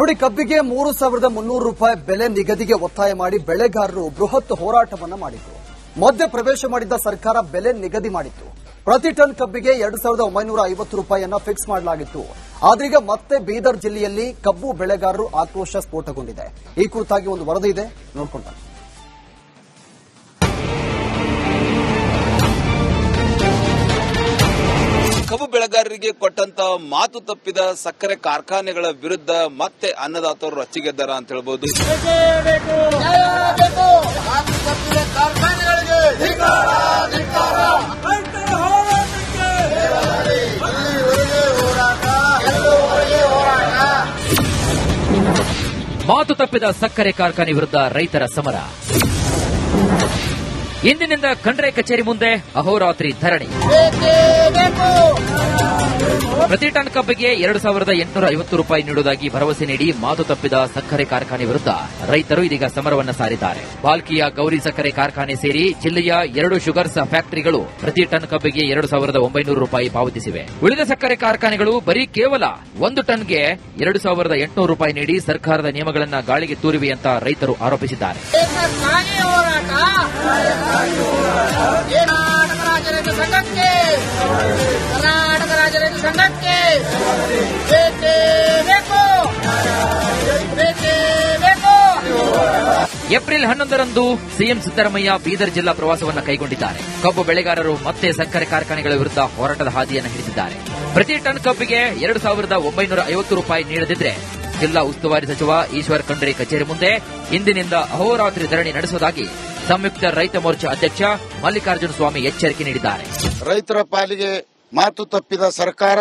ನೋಡಿ, ಕಬ್ಬಿಗೆ 3,300 ರೂಪಾಯಿ ಬೆಲೆ ನಿಗದಿಗೆ ಒತ್ತಾಯ ಮಾಡಿ ಬೆಳೆಗಾರರು ಬೃಹತ್ ಹೋರಾಟವನ್ನ ಮಾಡಿದ್ರು. ಮಧ್ಯ ಪ್ರವೇಶ ಮಾಡಿದ್ದ ಸರ್ಕಾರ ಬೆಲೆ ನಿಗದಿ ಮಾಡಿತ್ತು. ಪ್ರತಿ ಟನ್ ಕಬ್ಬಿಗೆ 2,950 ರೂಪಾಯಿಯನ್ನ ಫಿಕ್ಸ್ ಮಾಡಲಾಗಿತ್ತು. ಆದ್ರೀಗ ಮತ್ತೆ ಬೀದರ್ ಜಿಲ್ಲೆಯಲ್ಲಿ ಕಬ್ಬು ಬೆಳೆಗಾರರು ಆಕ್ರೋಶ ಸ್ಫೋಟಗೊಂಡಿದೆ. ಈ ಕುರಿತಾಗಿ ಒಂದು ವರದಿ ಇದೆ, ನೋಡ್ಕೊಂಡ. ಕಬ್ಬು ಬೆಳೆಗಾರರಿಗೆ ಕೊಟ್ಟಂತ ಮಾತು ತಪ್ಪಿದ ಸಕ್ಕರೆ ಕಾರ್ಖಾನೆಗಳ ವಿರುದ್ಧ ಮತ್ತೆ ಅನ್ನದಾತರು ರಚ್ಚಿಗೆದ್ದಾರ ಅಂತ ಹೇಳ್ಬೋದು. ಮಾತು ತಪ್ಪಿದ ಸಕ್ಕರೆ ಕಾರ್ಖಾನೆ ವಿರುದ್ಧ ರೈತರ ಸಮರ. ಇಂದಿನಿಂದ ಖಂಡ್ರೆ ಕಚೇರಿ ಮುಂದೆ ಅಹೋರಾತ್ರಿ ಧರಣಿ. ಪ್ರತಿ ಟನ್ ಕಬ್ಬಿಗೆ 2,850 ರೂಪಾಯಿ ನೀಡುವುದಾಗಿ ಭರವಸೆ ನೀಡಿ ಮಾತು ತಪ್ಪಿದ ಸಕ್ಕರೆ ಕಾರ್ಖಾನೆ ವಿರುದ್ಧ ರೈತರು ಇದೀಗ ಸಮರವನ್ನ ಸಾರಿದ್ದಾರೆ. ಬಾಲ್ಕಿಯ ಗೌರಿ ಸಕ್ಕರೆ ಕಾರ್ಖಾನೆ ಸೇರಿ ಜಿಲ್ಲೆಯ 2 ಶುಗರ್ಸ್ ಫ್ಯಾಕ್ಟರಿಗಳು ಪ್ರತಿ ಟನ್ ಕಬ್ಬಿಗೆ 2,900 ರೂಪಾಯಿ ಪಾವತಿಸಿವೆ. ಉಳಿದ ಸಕ್ಕರೆ ಕಾರ್ಖಾನೆಗಳು ಬರೀ ಕೇವಲ 1 ಟನ್ಗೆ 2,800 ರೂಪಾಯಿ ನೀಡಿ ಸರ್ಕಾರದ ನಿಯಮಗಳನ್ನು ಗಾಳಿಗೆ ತೂರಿವೆ ಅಂತ ರೈತರು ಆರೋಪಿಸಿದ್ದಾರೆ. ಏಪ್ರಿಲ್ 11ರಂದು ಸಿಎಂ ಸಿದ್ದರಾಮಯ್ಯ ಬೀದರ್ ಜಿಲ್ಲಾ ಪ್ರವಾಸವನ್ನು ಕೈಗೊಂಡಿದ್ದಾರೆ. ಕಬ್ಬು ಬೆಳೆಗಾರರು ಮತ್ತೆ ಸಕ್ಕರೆ ಕಾರ್ಖಾನೆಗಳ ವಿರುದ್ಧ ಹೋರಾಟದ ಹಾದಿಯನ್ನು ಹಿಡಿದಿದ್ದಾರೆ. ಪ್ರತಿ ಟನ್ ಕಬ್ಬಿಗೆ 2,950 ರೂಪಾಯಿ ನೀಡದಿದ್ರೆ ಜಿಲ್ಲಾ ಉಸ್ತುವಾರಿ ಸಚಿವ ಈಶ್ವರ್ ಖಂಡ್ರೆ ಕಚೇರಿ ಮುಂದೆ ಇಂದಿನಿಂದ ಅಹೋರಾತ್ರಿ ಧರಣಿ ನಡೆಸುವುದಾಗಿ ಸಂಯುಕ್ತ ರೈತ ಮೋರ್ಚಾ ಅಧ್ಯಕ್ಷ ಮಲ್ಲಿಕಾರ್ಜುನ ಸ್ವಾಮಿ ಎಚ್ಚರಿಕೆ ನೀಡಿದ್ದಾರೆ. ರೈತರ ಪಾಲಿಗೆ ಮಾತು ತಪ್ಪಿದ ಸರ್ಕಾರ,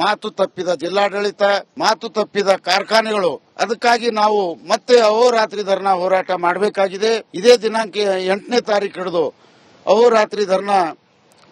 ಮಾತು ತಪ್ಪಿದ ಜಿಲ್ಲಾಡಳಿತ, ಮಾತು ತಪ್ಪಿದ ಕಾರ್ಖಾನೆಗಳು. ಅದಕ್ಕಾಗಿ ನಾವು ಮತ್ತೆ ಅಹೋರಾತ್ರಿ ಧರಣಾ ಹೋರಾಟ ಮಾಡಬೇಕಾಗಿದೆ. ಇದೇ ದಿನಾಂಕ 8ನೇ ತಾರೀಕು ಹಿಡಿದು ಅಹೋರಾತ್ರಿ ಧರಣಾ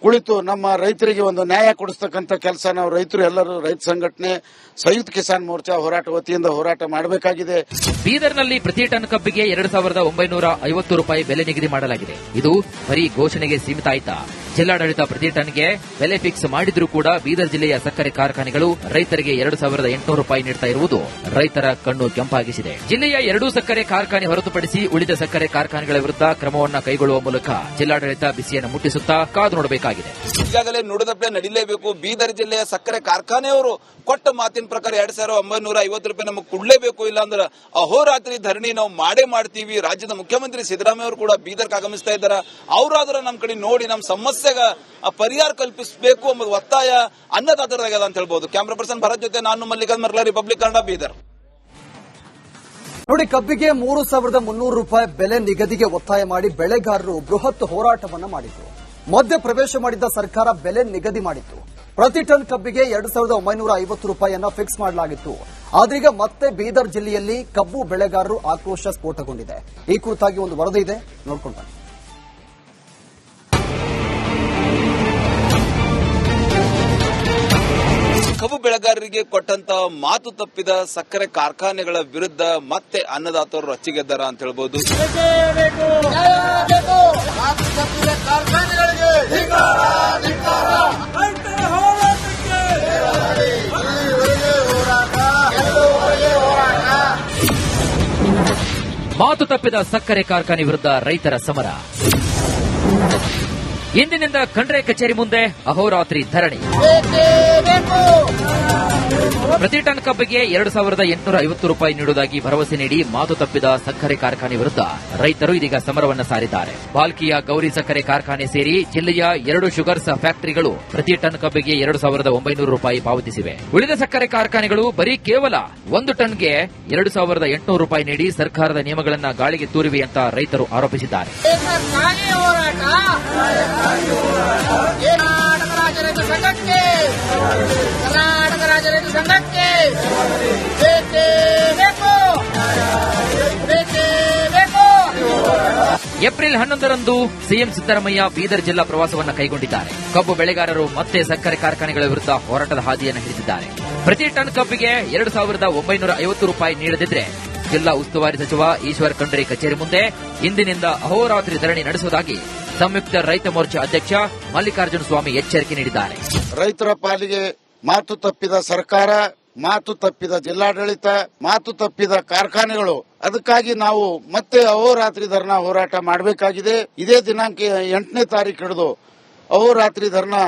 ಕುಳಿತು ನಮ್ಮ ರೈತರಿಗೆ ಒಂದು ನ್ಯಾಯ ಕೊಡಿಸ್ತಕ್ಕಂಥ ಕೆಲಸ ನಾವು ರೈತರು ಎಲ್ಲರೂ ರೈತ ಸಂಘಟನೆ ಸಂಯುಕ್ತ ಕಿಸಾನ್ ಮೋರ್ಚಾ ಹೋರಾಟ ವತಿಯಿಂದ ಹೋರಾಟ ಮಾಡಬೇಕಾಗಿದೆ. ಬೀದರ್ನಲ್ಲಿ ಪ್ರತಿ ಟನ್ ಕಬ್ಬಿಗೆ 2,950 ರೂಪಾಯಿ ಬೆಲೆ ನಿಗದಿ ಮಾಡಲಾಗಿದೆ. ಇದು ಬರೀ ಘೋಷಣೆಗೆ ಸೀಮಿತ ಆಯ್ತಾ? ಜಿಲ್ಲಾಡಳಿತ ಪ್ರತಿ ಟನ್ಗೆ ಬೆಲೆ ಫಿಕ್ಸ್ ಮಾಡಿದ್ರೂ ಕೂಡ ಬೀದರ್ ಜಿಲ್ಲೆಯ ಸಕ್ಕರೆ ಕಾರ್ಖಾನೆಗಳು ರೈತರಿಗೆ 2,800 ರೂಪಾಯಿ ನೀಡುತ್ತಾ ಇರುವುದು ರೈತರ ಕಣ್ಣು ಕೆಂಪಾಗಿಸಿದೆ. ಜಿಲ್ಲೆಯ 2 ಸಕ್ಕರೆ ಕಾರ್ಖಾನೆ ಹೊರತುಪಡಿಸಿ ಉಳಿದ ಸಕ್ಕರೆ ಕಾರ್ಖಾನೆಗಳ ವಿರುದ್ಧ ಕ್ರಮವನ್ನು ಕೈಗೊಳ್ಳುವ ಮೂಲಕ ಜಿಲ್ಲಾಡಳಿತ ಬಿಸಿಯನ್ನು ಮುಟ್ಟಿಸುತ್ತಾ ಕಾದು ನೋಡಬೇಕಾಗಿದೆ. ಈಗಾಗಲೇ ನುಡಿದಪ್ಪೆ ನಡೀಲೇಬೇಕು. ಬೀದರ್ ಜಿಲ್ಲೆಯ ಸಕ್ಕರೆ ಕಾರ್ಖಾನೆಯವರು ಕೊಟ್ಟ ಮಾತಿನ ಪ್ರಕಾರ 2,950 ರೂಪಾಯಿ ನಮಗೆ ಕೊಡಲೇಬೇಕು, ಇಲ್ಲಾಂದ್ರೆ ಅಹೋರಾತ್ರಿ ಧರಣಿ ನಾವು ಮಾಡೇ ಮಾಡ್ತೀವಿ. ರಾಜ್ಯದ ಮುಖ್ಯಮಂತ್ರಿ ಸಿದ್ದರಾಮಯ್ಯ ಅವರು ಕೂಡ ಬೀದರ್ಗೆ ಆಗಮಿಸ್ತಾ ಇದ್ದಾರೆ. ಅವರಾದ್ರೂ ನಮ್ಮ ಕಡೆ ನೋಡಿ ನಮ್ಮ ಸಮಸ್ಯೆಗೆ ಪರಿಹಾರ ಕಲ್ಪಿಸಬೇಕು ಎಂಬ ಒತ್ತಾಯ ಅನ್ನದಾತರಾಗ್ಯದ ಅಂತ ಹೇಳ್ಬೋದು. ಕ್ಯಾಮರಾ ಪರ್ಸನ್ ಭರತ್ ಜೊತೆ ನಾನು ಮಲ್ಲಿಕಾರ್ಜುನ ಮರ್ಲಾ, ರಿಪಬ್ಲಿಕ್ ಕನ್ನಡ, ಬೀದರ್. ನೋಡಿ, ಕಬ್ಬಿಗೆ 3,300 ರೂಪಾಯಿ ಬೆಲೆ ನಿಗದಿಗೆ ಒತ್ತಾಯ ಮಾಡಿ ಬೆಳೆಗಾರರು ಬೃಹತ್ ಹೋರಾಟವನ್ನ ಮಾಡಿದ್ರು. ಮಧ್ಯ ಪ್ರವೇಶ ಮಾಡಿದ್ದ ಸರ್ಕಾರ ಬೆಲೆ ನಿಗದಿ ಮಾಡಿತ್ತು. ಪ್ರತಿ ಟನ್ ಕಬ್ಬಿಗೆ 2,950 ರೂಪಾಯಿಯನ್ನ ಫಿಕ್ಸ್ ಮಾಡಲಾಗಿತ್ತು. ಆದ್ರೀಗ ಮತ್ತೆ ಬೀದರ್ ಜಿಲ್ಲೆಯಲ್ಲಿ ಕಬ್ಬು ಬೆಳೆಗಾರರು ಆಕ್ರೋಶ ಸ್ಫೋಟಗೊಂಡಿದೆ. ಈ ಕುರಿತಾಗಿ ಒಂದು ವರದಿ ಇದೆ, ನೋಡ್ಕೊಂಡ. ಕಬ್ಬು ಬೆಳೆಗಾರರಿಗೆ ಕೊಟ್ಟಂತ ಮಾತು ತಪ್ಪಿದ ಸಕ್ಕರೆ ಕಾರ್ಖಾನೆಗಳ ವಿರುದ್ಧ ಮತ್ತೆ ಅನ್ನದಾತರು ರಚ್ಚಿಗೆದ್ದಾರ ಅಂತ ಹೇಳ್ಬೋದು. ಮಾತು ತಪ್ಪಿದ ಸಕ್ಕರೆ ಕಾರ್ಖಾನೆ ವಿರುದ್ಧ ರೈತರ ಸಮರ. ಇಂದಿನಿಂದ ಖಂಡ್ರೆ ಕಚೇರಿ ಮುಂದೆ ಅಹೋರಾತ್ರಿ ಧರಣಿ. ಪ್ರತಿ ಟನ್ ಕಬ್ಬಿಗೆ 2,850 ರೂಪಾಯಿ ನೀಡುವುದಾಗಿ ಭರವಸೆ ನೀಡಿ ಮಾತು ತಪ್ಪಿದ ಸಕ್ಕರೆ ಕಾರ್ಖಾನೆ ವಿರುದ್ಧ ರೈತರು ಇದೀಗ ಸಮರವನ್ನ ಸಾರಿದ್ದಾರೆ. ಬಾಲ್ಕಿಯ ಗೌರಿ ಸಕ್ಕರೆ ಕಾರ್ಖಾನೆ ಸೇರಿ ಜಿಲ್ಲೆಯ 2 ಶುಗರ್ಸ್ ಫ್ಯಾಕ್ಟರಿಗಳು ಪ್ರತಿ ಟನ್ ಕಬ್ಬಿಗೆ 2,900 ರೂಪಾಯಿ ಪಾವತಿಸಿವೆ. ಉಳಿದ ಸಕ್ಕರೆ ಕಾರ್ಖಾನೆಗಳು ಬರೀ ಕೇವಲ 1 ಟನ್ಗೆ 2,800 ರೂಪಾಯಿ ನೀಡಿ ಸರ್ಕಾರದ ನಿಯಮಗಳನ್ನು ಗಾಳಿಗೆ ತೂರಿವೆ ಅಂತ ರೈತರು ಆರೋಪಿಸಿದ್ದಾರೆ. ಏಪ್ರಿಲ್ 11ರಂದು ಸಿಎಂ ಸಿದ್ದರಾಮಯ್ಯ ಬೀದರ್ ಜಿಲ್ಲಾ ಪ್ರವಾಸವನ್ನು ಕೈಗೊಂಡಿದ್ದಾರೆ. ಕಬ್ಬು ಬೆಳೆಗಾರರು ಮತ್ತೆ ಸಕ್ಕರೆ ಕಾರ್ಖಾನೆಗಳ ವಿರುದ್ಧ ಹೋರಾಟದ ಹಾದಿಯನ್ನು ಹಿಡಿದಿದ್ದಾರೆ. ಪ್ರತಿ ಟನ್ ಕಬ್ಬಿಗೆ 2,950 ರೂಪಾಯಿ ನೀಡದಿದ್ರೆ ಜಿಲ್ಲಾ ಉಸ್ತುವಾರಿ ಸಚಿವ ಈಶ್ವರ್ ಖಂಡ್ರೆ ಕಚೇರಿ ಮುಂದೆ ಇಂದಿನಿಂದ ಅಹೋರಾತ್ರಿ ಧರಣಿ ನಡೆಸುವುದಾಗಿ ಸಂಯುಕ್ತ ರೈತ ಮೋರ್ಚಾ ಅಧ್ಯಕ್ಷ ಮಲ್ಲಿಕಾರ್ಜುನ ಸ್ವಾಮಿ ಎಚ್ಚರಿಕೆ ನೀಡಿದ್ದಾರೆ. ರೈತರ ಪಾಲಿಗೆ ಮಾತು ತಪ್ಪಿದ ಸರ್ಕಾರ, ಮಾತು ತಪ್ಪಿದ ಜಿಲ್ಲಾಡಳಿತ, ಮಾತು ತಪ್ಪಿದ ಕಾರ್ಖಾನೆಗಳು. ಅದಕ್ಕಾಗಿ ನಾವು ಮತ್ತೆ ಅಹೋರಾತ್ರಿ ಧರಣಾ ಹೋರಾಟ ಮಾಡಬೇಕಾಗಿದೆ. ಇದೇ ದಿನಾಂಕ 8ನೇ ತಾರೀಕು ಹಿಡಿದು ಅಹೋರಾತ್ರಿ ಧರಣಾ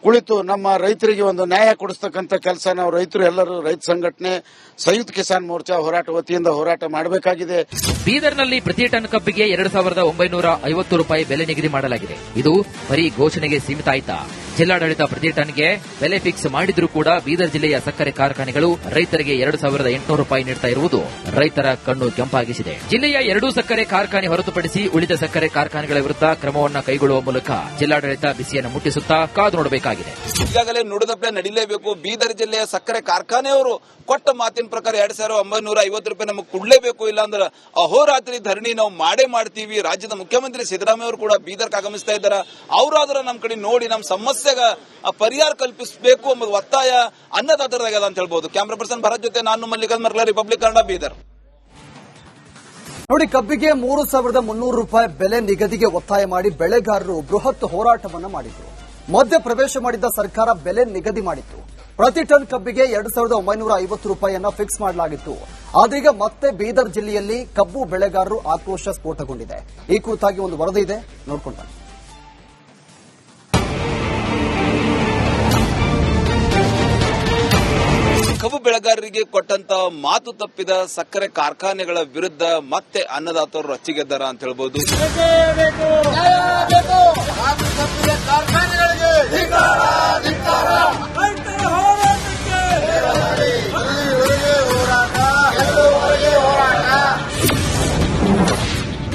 ಕುಳಿತು ನಮ್ಮ ರೈತರಿಗೆ ಒಂದು ನ್ಯಾಯ ಕೊಡಿಸ್ತಕ್ಕಂಥ ಕೆಲಸ ನಾವು ರೈತರು ಎಲ್ಲರೂ ರೈತ ಸಂಘಟನೆ ಸಂಯುಕ್ತ ಕಿಸಾನ್ ಮೋರ್ಚಾ ಹೋರಾಟ ವತಿಯಿಂದ ಹೋರಾಟ ಮಾಡಬೇಕಾಗಿದೆ. ಬೀದರ್ನಲ್ಲಿ ಪ್ರತಿ ಟನ್ ಕಬ್ಬಿಗೆ 2,950 ರೂಪಾಯಿ ಬೆಲೆ ನಿಗದಿ ಮಾಡಲಾಗಿದೆ. ಇದು ಬರೀ ಘೋಷಣೆಗೆ ಸೀಮಿತ ಆಯ್ತಾ? ಜಿಲ್ಲಾಡಳಿತ ಪ್ರತಿ ಟನ್ಗೆ ಬೆಲೆ ಫಿಕ್ಸ್ ಮಾಡಿದ್ರೂ ಕೂಡ ಬೀದರ್ ಜಿಲ್ಲೆಯ ಸಕ್ಕರೆ ಕಾರ್ಖಾನೆಗಳು ರೈತರಿಗೆ 2,800 ರೂಪಾಯಿ ನೀಡ್ತಾ ಇರುವುದು ರೈತರ ಕಣ್ಣು ಕೆಂಪಾಗಿಸಿದೆ. ಜಿಲ್ಲೆಯ 2 ಸಕ್ಕರೆ ಕಾರ್ಖಾನೆ ಹೊರತುಪಡಿಸಿ ಉಳಿದ ಸಕ್ಕರೆ ಕಾರ್ಖಾನೆಗಳ ವಿರುದ್ಧ ಕ್ರಮವನ್ನು ಕೈಗೊಳ್ಳುವ ಮೂಲಕ ಜಿಲ್ಲಾಡಳಿತ ಬಿಸಿಯನ್ನು ಮುಟ್ಟಿಸುತ್ತಾ ಕಾದು ನೋಡಬೇಕಾಗಿದೆ. ಈಗಾಗಲೇ ನುಡಿದಪ್ಲೆ ನಡೀಲೇಬೇಕು. ಬೀದರ್ ಜಿಲ್ಲೆಯ ಸಕ್ಕರೆ ಕಾರ್ಖಾನೆಯವರು ಕೊಟ್ಟ ಮಾತಿನ ಪ್ರಕಾರ 2,950 ರೂಪಾಯಿ ನಮಗೆ ಕೊಡಲೇಬೇಕು, ಇಲ್ಲಾಂದ್ರೆ ಅಹೋರಾತ್ರಿ ಧರಣಿ ನಾವು ಮಾಡೇ ಮಾಡ್ತೀವಿ. ರಾಜ್ಯದ ಮುಖ್ಯಮಂತ್ರಿ ಸಿದ್ದರಾಮಯ್ಯ ಅವರು ಕೂಡ ಬೀದರ್ಗೆ ಆಗಮಿಸ್ತಾ ಇದ್ದಾರೆ. ಅವರಾದ್ರೂ ನಮ್ಮ ಕಡೆ ನೋಡಿ ನಮ್ಮ ಸಮಸ್ಯೆಗೆ ಪರಿಹಾರ ಕಲ್ಪಿಸಬೇಕು ಎಂಬುದು ಒತ್ತಾಯ ಅನ್ನದಾತರದಾಗದ ಅಂತ ಹೇಳ್ಬಹುದು. ಕ್ಯಾಮರಾ ಪರ್ಸನ್ ಭರತ್ ಜೊತೆ ನಾನು ಮಲ್ಲಿಕಾರ್ಜುನ್ ಮರ್ಲಾ, ರಿಪಬ್ಲಿಕ್ ಕನ್ನಡ, ಬೀದರ್. ನೋಡಿ, ಕಬ್ಬಿಗೆ 3,300 ರೂಪಾಯಿ ಬೆಲೆ ನಿಗದಿಗೆ ಒತ್ತಾಯ ಮಾಡಿ ಬೆಳೆಗಾರರು ಬೃಹತ್ ಹೋರಾಟವನ್ನ ಮಾಡಿದ್ರು. ಮಧ್ಯ ಪ್ರವೇಶ ಮಾಡಿದ್ದ ಸರ್ಕಾರ ಬೆಲೆ ನಿಗದಿ ಮಾಡಿತ್ತು. ಪ್ರತಿ ಟನ್ ಕಬ್ಬಿಗೆ 2,950 ರೂಪಾಯಿಯನ್ನ ಫಿಕ್ಸ್ ಮಾಡಲಾಗಿತ್ತು. ಆದ್ರೀಗ ಮತ್ತೆ ಬೀದರ್ ಜಿಲ್ಲೆಯಲ್ಲಿ ಕಬ್ಬು ಬೆಳೆಗಾರರು ಆಕ್ರೋಶ ಸ್ಫೋಟಗೊಂಡಿದೆ. ಈ ಕುರಿತಾಗಿ ಒಂದು ವರದಿ ಇದೆ, ನೋಡ್ಕೊಂಡ. ಕಬ್ಬು ಬೆಳೆಗಾರರಿಗೆ ಕೊಟ್ಟಂತ ಮಾತು ತಪ್ಪಿದ ಸಕ್ಕರೆ ಕಾರ್ಖಾನೆಗಳ ವಿರುದ್ಧ ಮತ್ತೆ ಅನ್ನದಾತರು ರಚ್ಚಿಗೆದ್ದಾರ ಅಂತ ಹೇಳ್ಬೋದು.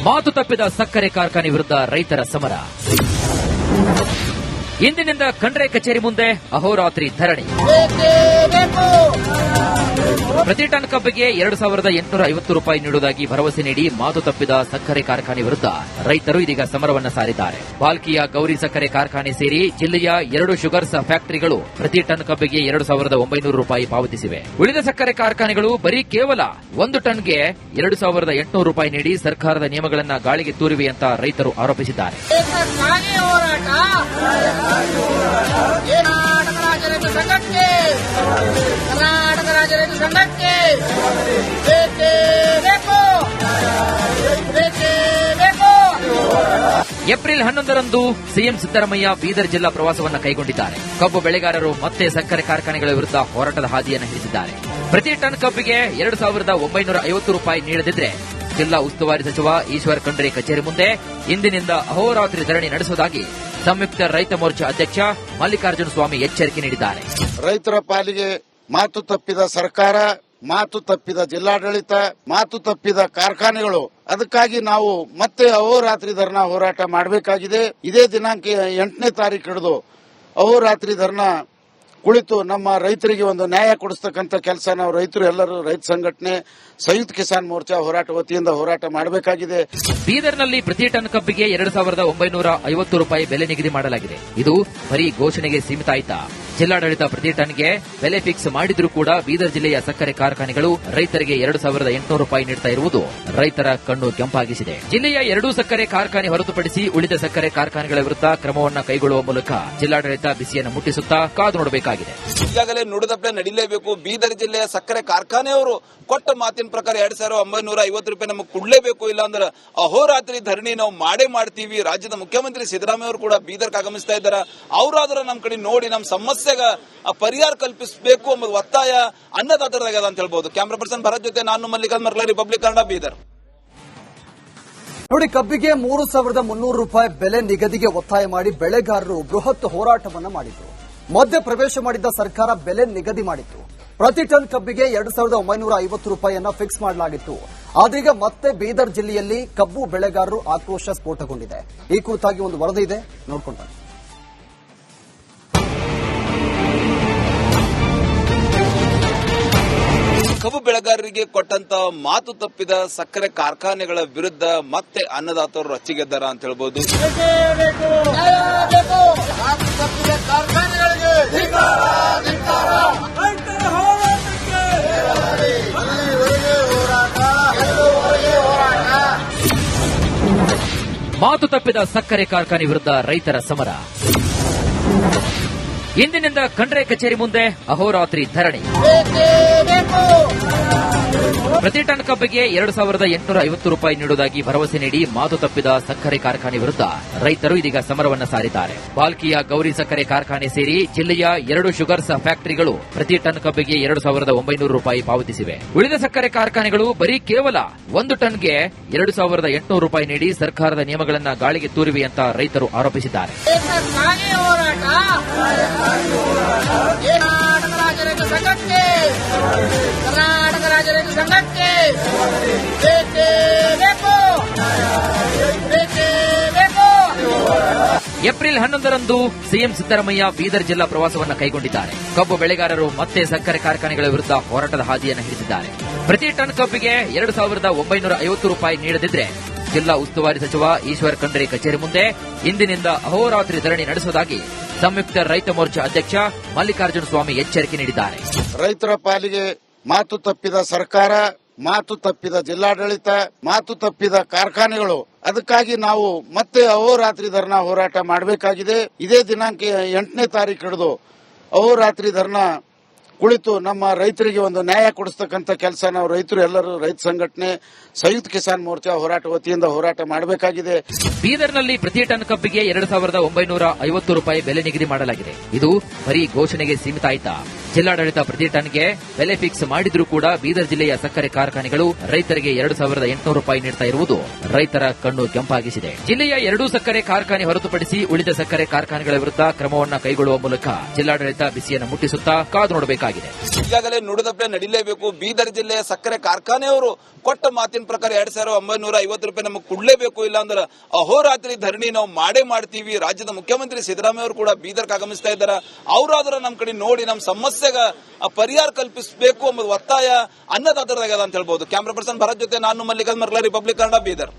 ಮಾತು ತಪ್ಪಿದ ಸಕ್ಕರೆ ಕಾರ್ಖಾನೆ ವಿರುದ್ಧ ರೈತರ ಸಮರ. ಇಂದಿನಿಂದ ಖಂಡ್ರೆ ಕಚೇರಿ ಮುಂದೆ ಅಹೋರಾತ್ರಿ ಧರಣಿ. ಪ್ರತಿ ಟನ್ ಕಬ್ಬಿಗೆ 2,850 ರೂಪಾಯಿ ನೀಡುವುದಾಗಿ ಭರವಸೆ ನೀಡಿ ಮಾತು ತಪ್ಪಿದ ಸಕ್ಕರೆ ಕಾರ್ಖಾನೆ ವಿರುದ್ಧ ರೈತರು ಇದೀಗ ಸಮರವನ್ನ ಸಾರಿದ್ದಾರೆ. ಬಾಲ್ಕಿಯ ಗೌರಿ ಸಕ್ಕರೆ ಕಾರ್ಖಾನೆ ಸೇರಿ ಜಿಲ್ಲೆಯ 2 ಶುಗರ್ಸ್ ಫ್ಯಾಕ್ಟರಿಗಳು ಪ್ರತಿ ಟನ್ ಕಬ್ಬಿಗೆ 2,900 ರೂಪಾಯಿ ಪಾವತಿಸಿವೆ. ಉಳಿದ ಸಕ್ಕರೆ ಕಾರ್ಖಾನೆಗಳು ಬರೀ ಕೇವಲ 1 ಟನ್ಗೆ 2,800 ರೂಪಾಯಿ ನೀಡಿ ಸರ್ಕಾರದ ನಿಯಮಗಳನ್ನು ಗಾಳಿಗೆ ತೂರಿವೆ ಅಂತ ರೈತರು ಆರೋಪಿಸಿದ್ದಾರೆ. ಏಪ್ರಿಲ್ 11ರಂದು ಸಿಎಂ ಸಿದ್ದರಾಮಯ್ಯ ಬೀದರ್ ಜಿಲ್ಲಾ ಪ್ರವಾಸವನ್ನು ಕೈಗೊಂಡಿದ್ದಾರೆ. ಕಬ್ಬು ಬೆಳೆಗಾರರು ಮತ್ತೆ ಸಕ್ಕರೆ ಕಾರ್ಖಾನೆಗಳ ವಿರುದ್ಧ ಹೋರಾಟದ ಹಾದಿಯನ್ನು ಹಿಡಿದಿದ್ದಾರೆ. ಪ್ರತಿ ಟನ್ ಕಬ್ಬಿಗೆ 2,950 ರೂಪಾಯಿ ನೀಡದಿದ್ರೆ ಜಿಲ್ಲಾ ಉಸ್ತುವಾರಿ ಸಚಿವ ಈಶ್ವರ್ ಖಂಡ್ರೆ ಕಚೇರಿ ಮುಂದೆ ಇಂದಿನಿಂದ ಅಹೋರಾತ್ರಿ ಧರಣಿ ನಡೆಸುವುದಾಗಿ ಸಂಯುಕ್ತ ರೈತ ಮೋರ್ಚಾ ಅಧ್ಯಕ್ಷ ಮಲ್ಲಿಕಾರ್ಜುನ ಸ್ವಾಮಿ ಎಚ್ಚರಿಕೆ ನೀಡಿದ್ದಾರೆ. ರೈತರ ಪಾಲಿಗೆ ಮಾತು ತಪ್ಪಿದ ಸರ್ಕಾರ, ಮಾತು ತಪ್ಪಿದ ಜಿಲ್ಲಾಡಳಿತ, ಮಾತು ತಪ್ಪಿದ ಕಾರ್ಖಾನೆಗಳು. ಅದಕ್ಕಾಗಿ ನಾವು ಮತ್ತೆ ಅಹೋರಾತ್ರಿ ಧರಣಾ ಹೋರಾಟ ಮಾಡಬೇಕಾಗಿದೆ. ಇದೇ ದಿನಾಂಕ 8ನೇ ತಾರೀಕು ಹಿಡಿದು ಅಹೋರಾತ್ರಿ ಧರಣಾ ಕುಳಿತು ನಮ್ಮ ರೈತರಿಗೆ ಒಂದು ನ್ಯಾಯ ಕೊಡಿಸ್ತಕ್ಕಂಥ ಕೆಲಸ ನಾವು ರೈತರು ಎಲ್ಲರೂ ರೈತ ಸಂಘಟನೆ ಸಂಯುಕ್ತ ಕಿಸಾನ್ ಮೋರ್ಚಾ ಹೋರಾಟ ವತಿಯಿಂದ ಹೋರಾಟ ಮಾಡಬೇಕಾಗಿದೆ. ಬೀದರ್ನಲ್ಲಿ ಪ್ರತಿ ಟನ್ ಕಬ್ಬಿಗೆ 2,950 ರೂಪಾಯಿ ಬೆಲೆ ನಿಗದಿ ಮಾಡಲಾಗಿದೆ. ಇದು ಬರೀ ಘೋಷಣೆಗೆ ಸೀಮಿತ ಆಯ್ತಾ? ಜಿಲ್ಲಾಡಳಿತ ಪ್ರತಿ ಟನ್ಗೆ ಬೆಲೆ ಫಿಕ್ಸ್ ಮಾಡಿದ್ರೂ ಕೂಡ ಬೀದರ್ ಜಿಲ್ಲೆಯ ಸಕ್ಕರೆ ಕಾರ್ಖಾನೆಗಳು ರೈತರಿಗೆ 2,800 ರೂಪಾಯಿ ನೀಡ್ತಾ ಇರುವುದು ರೈತರ ಕಣ್ಣು ಕೆಂಪಾಗಿಸಿದೆ. ಜಿಲ್ಲೆಯ 2 ಸಕ್ಕರೆ ಕಾರ್ಖಾನೆ ಹೊರತುಪಡಿಸಿ ಉಳಿದ ಸಕ್ಕರೆ ಕಾರ್ಖಾನೆಗಳ ವಿರುದ್ಧ ಕ್ರಮವನ್ನು ಕೈಗೊಳ್ಳುವ ಮೂಲಕ ಜಿಲ್ಲಾಡಳಿತ ಬಿಸಿಯನ್ನು ಮುಟ್ಟಿಸುತ್ತಾ ಕಾದು ನೋಡಬೇಕಾಗಿದೆ. ಈಗಾಗಲೇ ನುಡಿದಪ್ಲೆ ನಡೀಲೇಬೇಕು. ಬೀದರ್ ಜಿಲ್ಲೆಯ ಸಕ್ಕರೆ ಕಾರ್ಖಾನೆಯವರು ಕೊಟ್ಟ ಮಾತಿನ ಪ್ರಕಾರ 2,950 ರೂಪಾಯಿ ನಮಗೆ ಕೊಡಲೇಬೇಕು, ಇಲ್ಲಾಂದ್ರೆ ಅಹೋರಾತ್ರಿ ಧರಣಿ ನಾವು ಮಾಡೇ ಮಾಡ್ತೀವಿ. ರಾಜ್ಯದ ಮುಖ್ಯಮಂತ್ರಿ ಸಿದ್ದರಾಮಯ್ಯ ಅವರು ಕೂಡ ಬೀದರ್ಗೆ ಆಗಮಿಸ್ತಾ ಇದ್ದಾರೆ. ಅವರಾದ್ರೂ ನಮ್ಮ ಕಡೆ ನೋಡಿ ನಮ್ಮ ಸಮಸ್ಯೆಗೆ ಪರಿಹಾರ ಕಲ್ಪಿಸಬೇಕು ಎಂಬುದು ಒತ್ತಾಯ ಅನ್ನದಾತರದಾಗದ ಅಂತ ಹೇಳ್ಬಹುದು. ಕ್ಯಾಮರಾ ಪರ್ಸನ್ ಭರತ್ ಜೊತೆ ನಾನು ಮಲ್ಲಿಕಾರ್ಜುನ್ ಮರ್ಲಾ, ರಿಪಬ್ಲಿಕ್ ಕನ್ನಡ, ಬೀದರ್. ನೋಡಿ, ಕಬ್ಬಿಗೆ 3,300 ರೂಪಾಯಿ ಬೆಲೆ ನಿಗದಿಗೆ ಒತ್ತಾಯ ಮಾಡಿ ಬೆಳೆಗಾರರು ಬೃಹತ್ ಹೋರಾಟವನ್ನ ಮಾಡಿದ್ರು. ಮಧ್ಯ ಪ್ರವೇಶ ಮಾಡಿದ್ದ ಸರ್ಕಾರ ಬೆಲೆ ನಿಗದಿ ಮಾಡಿತ್ತು. ಪ್ರತಿ ಟನ್ ಕಬ್ಬಿಗೆ 2,950 ರೂಪಾಯಿಯನ್ನ ಫಿಕ್ಸ್ ಮಾಡಲಾಗಿತ್ತು. ಆದ್ರೀಗ ಮತ್ತೆ ಬೀದರ್ ಜಿಲ್ಲೆಯಲ್ಲಿ ಕಬ್ಬು ಬೆಳೆಗಾರರು ಆಕ್ರೋಶ ಸ್ಫೋಟಗೊಂಡಿದೆ. ಈ ಕುರಿತಾಗಿ ಒಂದು ವರದಿ ಇದೆ, ನೋಡ್ಕೊಂಡ. ಕಬ್ಬು ಬೆಳೆಗಾರರಿಗೆ ಕೊಟ್ಟಂತ ಮಾತು ತಪ್ಪಿದ ಸಕ್ಕರೆ ಕಾರ್ಖಾನೆಗಳ ವಿರುದ್ಧ ಮತ್ತೆ ಅನ್ನದಾತರು ರಚ್ಚಿಗೆದ್ದಾರ ಅಂತ ಹೇಳ್ಬೋದು. ಮಾತು ತಪ್ಪಿದ ಸಕ್ಕರೆ ಕಾರ್ಖಾನೆ ವಿರುದ್ಧ ರೈತರ ಸಮರ. ಇಂದಿನಿಂದ ಖಂಡ್ರೆ ಕಚೇರಿ ಮುಂದೆ ಅಹೋರಾತ್ರಿ ಧರಣಿ. ಪ್ರತಿ ಟನ್ ಕಬ್ಬಿಗೆ 2,850 ರೂಪಾಯಿ ನೀಡುವುದಾಗಿ ಭರವಸೆ ನೀಡಿ ಮಾತು ತಪ್ಪಿದ ಸಕ್ಕರೆ ಕಾರ್ಖಾನೆ ವಿರುದ್ಧ ರೈತರು ಇದೀಗ ಸಮರವನ್ನ ಸಾರಿದ್ದಾರೆ. ಬಾಲ್ಕಿಯ ಗೌರಿ ಸಕ್ಕರೆ ಕಾರ್ಖಾನೆ ಸೇರಿ ಜಿಲ್ಲೆಯ 2 ಶುಗರ್ಸ್ ಫ್ಯಾಕ್ಟರಿಗಳು ಪ್ರತಿ ಟನ್ ಕಬ್ಬಿಗೆ 2,900 ರೂಪಾಯಿ ಪಾವತಿಸಿವೆ. ಉಳಿದ ಸಕ್ಕರೆ ಕಾರ್ಖಾನೆಗಳು ಬರೀ ಕೇವಲ 1 ಟನ್ಗೆ 2,800 ರೂಪಾಯಿ ನೀಡಿ ಸರ್ಕಾರದ ನಿಯಮಗಳನ್ನ ಗಾಳಿಗೆ ತೂರಿವೆ ಅಂತ ರೈತರು ಆರೋಪಿಸಿದ್ದಾರೆ. ಏಪ್ರಿಲ್ 11ರಂದು ಸಿಎಂ ಸಿದ್ದರಾಮಯ್ಯ ಬೀದರ್ ಜಿಲ್ಲಾ ಪ್ರವಾಸವನ್ನು ಕೈಗೊಂಡಿದ್ದಾರೆ. ಕಬ್ಬು ಬೆಳೆಗಾರರು ಮತ್ತೆ ಸಕ್ಕರೆ ಕಾರ್ಖಾನೆಗಳ ವಿರುದ್ಧ ಹೋರಾಟದ ಹಾದಿಯನ್ನು ಹಿಡಿದಿದ್ದಾರೆ. ಪ್ರತಿ ಟನ್ ಕಬ್ಬಿಗೆ 2,950 ರೂಪಾಯಿ ನೀಡದಿದ್ರೆ ಜಿಲ್ಲಾ ಉಸ್ತುವಾರಿ ಸಚಿವ ಈಶ್ವರ್ ಖಂಡ್ರೆ ಕಚೇರಿ ಮುಂದೆ ಇಂದಿನಿಂದ ಅಹೋರಾತ್ರಿ ಧರಣಿ ನಡೆಸುವುದಾಗಿ ಸಂಯುಕ್ತ ರೈತ ಮೋರ್ಚಾ ಅಧ್ಯಕ್ಷ ಮಲ್ಲಿಕಾರ್ಜುನ ಸ್ವಾಮಿ ಎಚ್ಚರಿಕೆ ನೀಡಿದ್ದಾರೆ. ರೈತರ ಪಾಲಿಗೆ ಮಾತು ತಪ್ಪಿದ ಸರ್ಕಾರ, ಮಾತು ತಪ್ಪಿದ ಜಿಲ್ಲಾಡಳಿತ, ಮಾತು ತಪ್ಪಿದ ಕಾರ್ಖಾನೆಗಳು. ಅದಕ್ಕಾಗಿ ನಾವು ಮತ್ತೆ ಅಹೋರಾತ್ರಿ ಧರಣಾ ಹೋರಾಟ ಮಾಡಬೇಕಾಗಿದೆ. ಇದೇ ದಿನಾಂಕ 8ನೇ ತಾರೀಕು ಹಿಡಿದು ಅಹೋರಾತ್ರಿ ಧರಣಾ ಕುಳಿತು ನಮ್ಮ ರೈತರಿಗೆ ಒಂದು ನ್ಯಾಯ ಕೊಡಿಸ್ತಕ್ಕಂಥ ಕೆಲಸ ನಾವು ರೈತರು ಎಲ್ಲರೂ ರೈತ ಸಂಘಟನೆ ಸಂಯುಕ್ತ ಕಿಸಾನ್ ಮೋರ್ಚಾ ಹೋರಾಟ ವತಿಯಿಂದ ಹೋರಾಟ ಮಾಡಬೇಕಾಗಿದೆ. ಬೀದರ್ನಲ್ಲಿ ಪ್ರತಿ ಟನ್ ಕಬ್ಬಿಗೆ 2,950 ರೂಪಾಯಿ ಬೆಲೆ ನಿಗದಿ ಮಾಡಲಾಗಿದೆ. ಇದು ಬರೀ ಘೋಷಣೆಗೆ ಸೀಮಿತ ಆಯ್ತಾ? ಜಿಲ್ಲಾಡಳಿತ ಪ್ರತಿ ಟನ್ಗೆ ಬೆಲೆ ಫಿಕ್ಸ್ ಮಾಡಿದ್ರೂ ಕೂಡ ಬೀದರ್ ಜಿಲ್ಲೆಯ ಸಕ್ಕರೆ ಕಾರ್ಖಾನೆಗಳು ರೈತರಿಗೆ 2,800 ರೂಪಾಯಿ ನೀಡ್ತಾ ಇರುವುದು ರೈತರ ಕಣ್ಣು ಕೆಂಪಾಗಿಸಿದೆ. ಜಿಲ್ಲೆಯ 2 ಸಕ್ಕರೆ ಕಾರ್ಖಾನೆ ಹೊರತುಪಡಿಸಿ ಉಳಿದ ಸಕ್ಕರೆ ಕಾರ್ಖಾನೆಗಳ ವಿರುದ್ಧ ಕ್ರಮವನ್ನು ಕೈಗೊಳ್ಳುವ ಮೂಲಕ ಜಿಲ್ಲಾಡಳಿತ ಬಿಸಿಯನ್ನು ಮುಟ್ಟಿಸುತ್ತಾ ಕಾದು ನೋಡಬೇಕಾಗಿದೆ. ಈಗಾಗಲೇ ನುಡಿದಪ್ಪೆ ನಡೀಲೇಬೇಕು. ಬೀದರ್ ಜಿಲ್ಲೆಯ ಸಕ್ಕರೆ ಕಾರ್ಖಾನೆಯವರು ಕೊಟ್ಟ ಮಾತಿನ ಪ್ರಕಾರ 2,950 ರೂಪಾಯಿ ನಮಗೆ ಕೊಡಲೇಬೇಕು, ಇಲ್ಲಾಂದ್ರೆ ಅಹೋರಾತ್ರಿ ಧರಣಿ ನಾವು ಮಾಡೇ ಮಾಡ್ತೀವಿ. ರಾಜ್ಯದ ಮುಖ್ಯಮಂತ್ರಿ ಸಿದ್ದರಾಮಯ್ಯ ಅವರು ಕೂಡ ಬೀದರ್ಗೆ ಆಗಮಿಸ್ತಾ ಇದ್ದಾರೆ. ಅವರಾದ್ರೂ ನಮ್ಮ ಕಡೆ ನೋಡಿ ನಮ್ಮ ಸಮಸ್ಯೆಗೆ ಪರಿಹಾರ ಕಲ್ಪಿಸಬೇಕು ಎಂಬುದು ಒತ್ತಾಯ ಅನ್ನದಾತರದಾಗ ಅಂತ ಹೇಳ್ಬಹುದು. ಕ್ಯಾಮರಾ ಪರ್ಸನ್ ಭರತ್ ಜೊತೆ ನಾನು ಮಲ್ಲಿಕಾರ್ಜುನ ಮರ್ಲಾ, ರಿಪಬ್ಲಿಕ್ ಕನ್ನಡ, ಬೀದರ್.